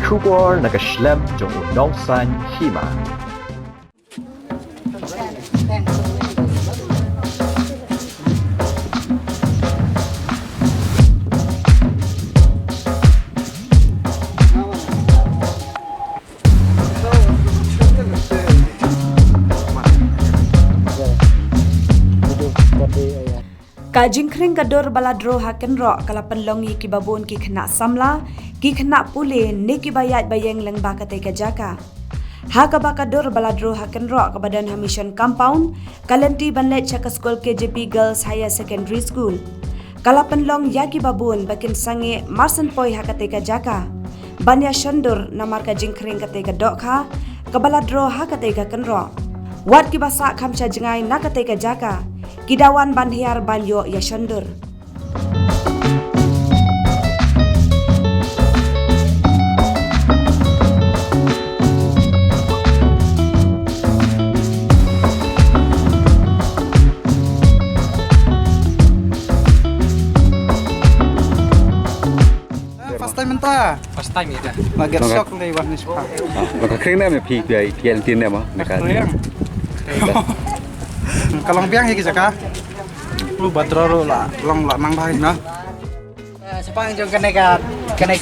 Kubor nakaslem jong unongsan hima. Kajing kring kador baladro haken ro kalapan longi ki babun ki kena samla ki kena pule ne ki bayat bayeng leng bakate kajaka. Ha kabakador baladro haken ro ke badan Hamishon Compound kalenti banlet chaka skol KJP Girls Higher Secondary School. Kalapan long ya ki babun bakin sange marsen poi hakate kajaka. Banya shandur namar kajing kring kate kadokha kabaladro hakate kaken ro. Wat ki basa kamcha jengai nakate kajaka. Kidawan banhiar banyo yashandur. First time entah. First time ya. Agak shock nih warna suka. Maka kering na pi pian tin na mo naka. Kalau biang ya kisah lu batroro lah, long lah nang bahin na. Sepang jong keneka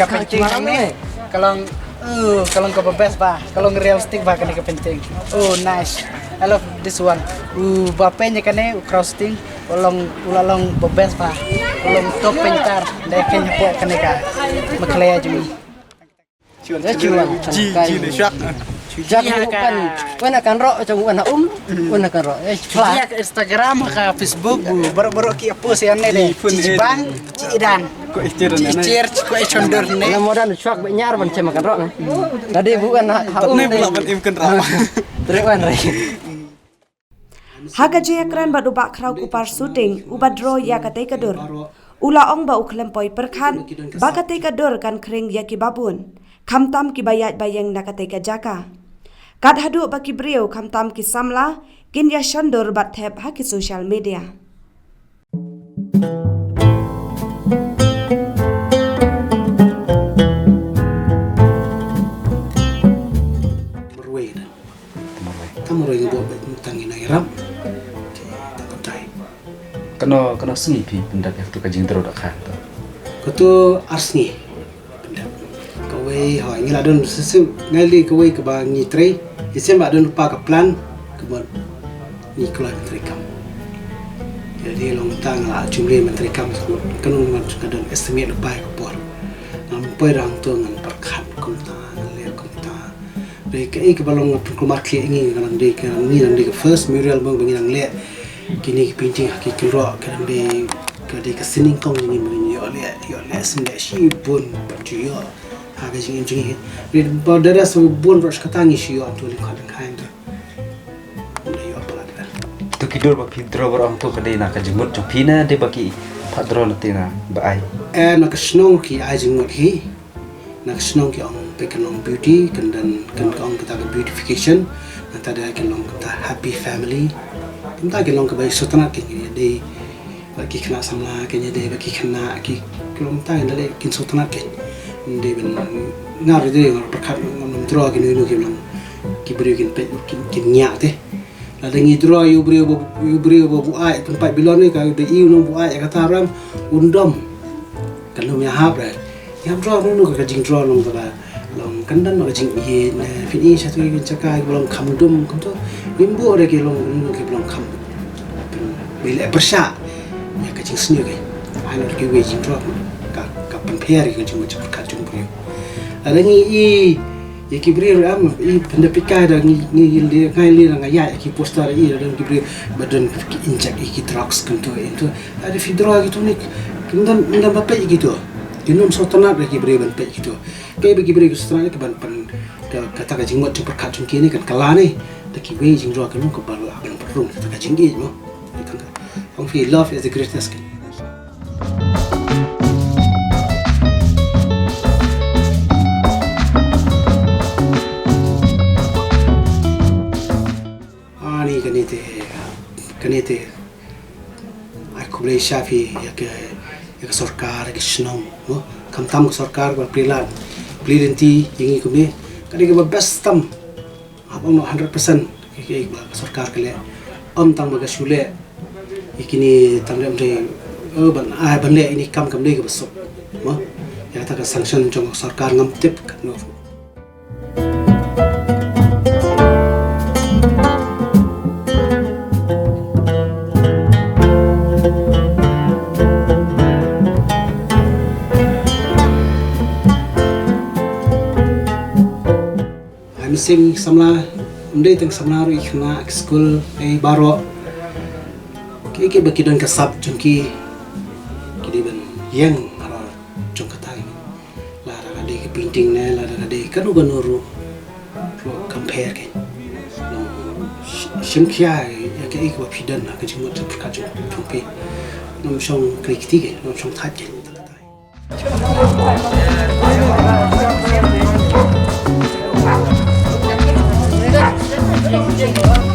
penting ni. Kalau ke bebas bah, kalau realistic bah keneka penting. Oh nice. I love this one. Bapenya kene crossing, ulang bebas bah. Ulang top pentar, dekenya po keneka. Maklaya jumi. Cuan. Ji shock. Jangan bukan, akan roh macam akan roh. Via ke Instagram ke Facebook, baru ki post yang ni Cibang, Cidan. Kok istiran na. Kok condor ni. Namodan syok benyar macam makan roh. Tadi bukan Ni pula ban imkan ramah. Teriwan rai. Haga jayakran badu bakrau kupar shooting ubadro ya kate kadur. Ula ong ba uklem poi perkhan bakate kadur kan kring ya ki babun. Kamtam ki bayat bayeng nakate kajaka. Kad hadu baki brio kamtam ki samla kin ya shandur bat thep haki social media. Tamurai yang buat tangin airam. Kena sengi pi pendak tu kajing terus dak kan. Ketu arsni. Kawai ha ngila don sesem ngali kawai ke bang ni tre. Isem ba don lupa ke plan ke buat ni keluar menteri kam. Jadi long tang la jumlah menteri kam sebut kanun man kadon estimate lupa ke buat. Nampai rang tu ngan perkat kumta le kumta. Dei ke balong keluar ke ini kan dei kan ni dan dei first mural bang bang nang le. Kini painting haki keluar kan dei ke dei ke sining kong ni men yo le semle shi pun perjuyo. Haga jing jing ni berdara sebun rush katangi shi yo tu ling kan tu. Ni yo pala dah. Tu kidor ba pintro orang tu kadai nak jemut tu pina de baki padro natina ba ai. Nak senong ki ajingut hi. Nak senong ki ong pekenong beauty kan ong kita beautification. Nanti ada kan ong kita happy family. Kita kan ong kebaik sotanat kini de bagi kena samla kini de bagi kena ki kalau kita kan de kin sotanat kini. Dia ben ngar dia ngar perkat ngam draw kini nu kilang kibri kin nyak teh la dengi draw yu brio bu ai tempat bilon ni ka de iu no bu ai kata ram undom kalau ya hab ya draw nu ka jing draw long ka long kandan ma jing ye fini satu kin caka long kamdum kam to imbu ada ki long nu ki long kam bila persya ya ka jing sni ke ai no ki we jing draw penperi ke cuma cepat kacung beri. Ada ni ki beri ram pendapika ada ni ngai li ngai ya ki poster ada ki beri badan ki injek ki drugs kan tu itu ada fidra gitu ni kendan bapa gitu. Inum sotanat ki beri ban pe gitu. Ke bagi beri sotanat ke ban kata ka jingmot cepat kacung kini kan kala ni tak ki we jing ro kan ko baru abang perung kata ka jinggi mo. Itu kan. Ong fi love is the greatest. Kanite aku boleh syafi ya ke sarkar ke senang no kamtam sarkar ba prilan clearity yang ikut ni kadang kita best tam apa no 100% kayak sarkar kali tang baga shule ikini tang remre ban le ini kam le ke besok ma ya ta ka sanction jong sarkar ngam tip kan no sing samla teng samla ru ikhna school baro ke baki don kasab jungki kidi ban yang ara jong katai la ra de ke painting ne la ra de kanu banuru compare ke shimkhya ya ke ik wa pidan na ke jumot ka jong pe nom shong kritik nom shong thaj ke Thank you.